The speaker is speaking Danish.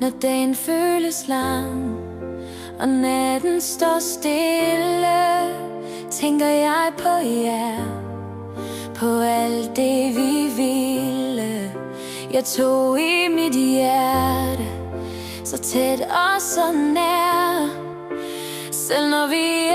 Når dagen føles lang og natten står stille, tænker jeg på jer, på alt det vi ville. Jeg tog i mit hjerte, så tæt og så nær. Selv når vi